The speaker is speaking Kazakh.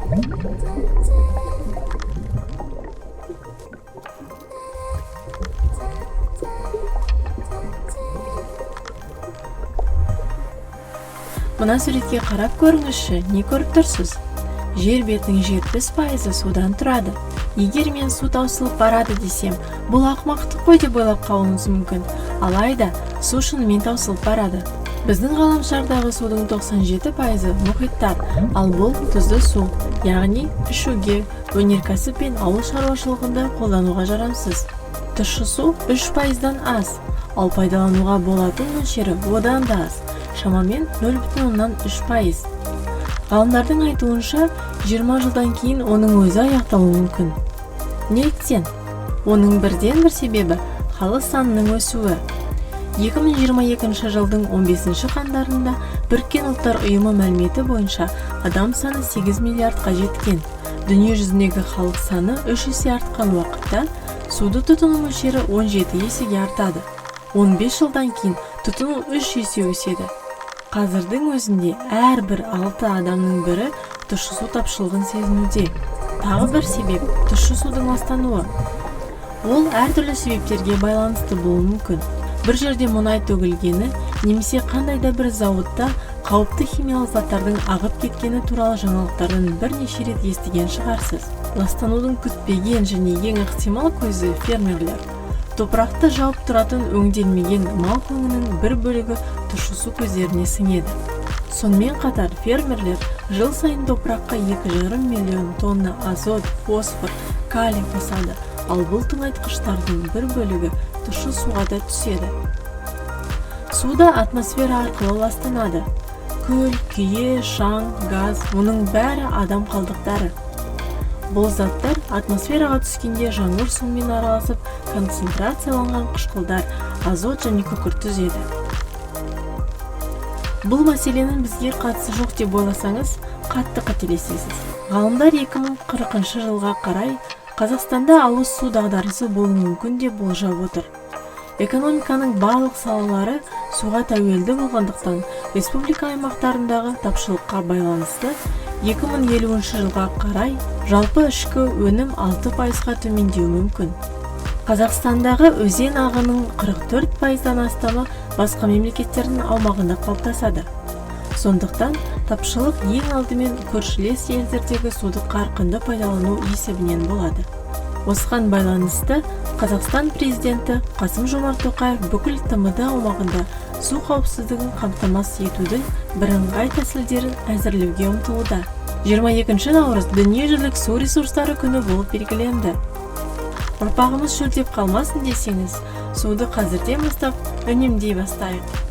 Мына суретке қарап көріңізші, не көріп тұрсыз? Жер бетінің 70% судан тұрады. Егер мен су таусылып барады десем, бұл ақымақтық қой деп ойлап қалуыңыз мүмкін. Алайда, су шынымен таусылып барады. Біздің ғаламшардағы судың 97% мұхиттар, ал бұл тұзды су, яғни ішуге, өнеркәсіп пен ауыл шаруашылығында қолдануға жарамсыз. Тұщы су 3%-дан аз, ал пайдалануға болатын мөлшері одан да аз, шамамен 0,3%. Ғалымдардың айтуынша, 20 жылдан кейін оның өзі аяқталуы мүмкін. Неліктен? Оның бірден бір себебі халық санының өсуі. 2022 жылдың 15 қаңтарында Біріккен ұлттар ұйымы мәліметі бойынша адам саны 8 миллиардқа жеткен. Дүние жүзіндегі халық саны 3 есе артқан уақытта суды тұтыну мөлшері 17 есеге артады. 15 жылдан кейін тұтыну 3 есе өседі. Қазірдің өзінде әрбір 6 адамның бірі тұщы су тапшылығын сезінуде. Тағы бір себеп тұщы судың ластануы. Ол әртүрлі себептерге байланысты болуы мүмкін. Бір жерде мұнай төгілгені, немесе қандай да бір зауытта қауіпті химиялық заттардың ағып кеткені туралы жаңалықтарын бірнеше рет естіген шығарсыз. Ластанудың күтпеген және ең ықтимал көзі фермерлер. Топырақты жауып тұратын өңделмеген мал көңінің бір бөлігі тұщы су көздеріне сіңеді. Сонымен қатар фермерлер жыл сайын топыраққа 2,5 миллион тонна азот, фосфор, калий қосады, ал бұл тыңайтқыштардың бір бөлігі тұщы суға да түседі. Суда атмосфера арқылы ластанады. Көл, күйе, шаң, газ, мұның бәрі адам қалдықтары. Бұл заттар атмосфераға түскенде жаңбыр суымен араласып, концентрацияланған қышқылдар, азот және күкірт түзеді. Бұл мәселенің бізге қатысы жоқ деп ойласаңыз, қатты қателесесіз. Ғалымдар 2040 жылға қарай Қазақстанда ауыз су дағдарысы болуы мүмкін деп болжап отыр. Экономиканың барлық салалары суға тәуелді болғандықтан, республика аймақтарындағы тапшылыққа байланысты 2050 жылға қарай жалпы ішкі өнім 6%-ға төмендеуі мүмкін. Қазақстандағы өзен ағының 44%-дан астамы басқа мемлекеттердің аумағында қалыптасады. Сондықтан, тапшылық ең алдымен көршілес елдердегі суды қарқынды пайдалану есебінен болады. Осыған байланысты, Қазақстан президенті Қасым-Жомарт Тоқаев бүкіл ТМД аумағында су қауіпсіздігін қамтамасыз етудің бірыңғай тәсілдерін әзірлеуге ұмтылуда. 22 наурыз дүниежүзілік су ресурстары күні болып белгіленді. Ұрпағымыз шөлдеп қалмасын десеңіз, суды қазірден бастап үнемдей бастайық.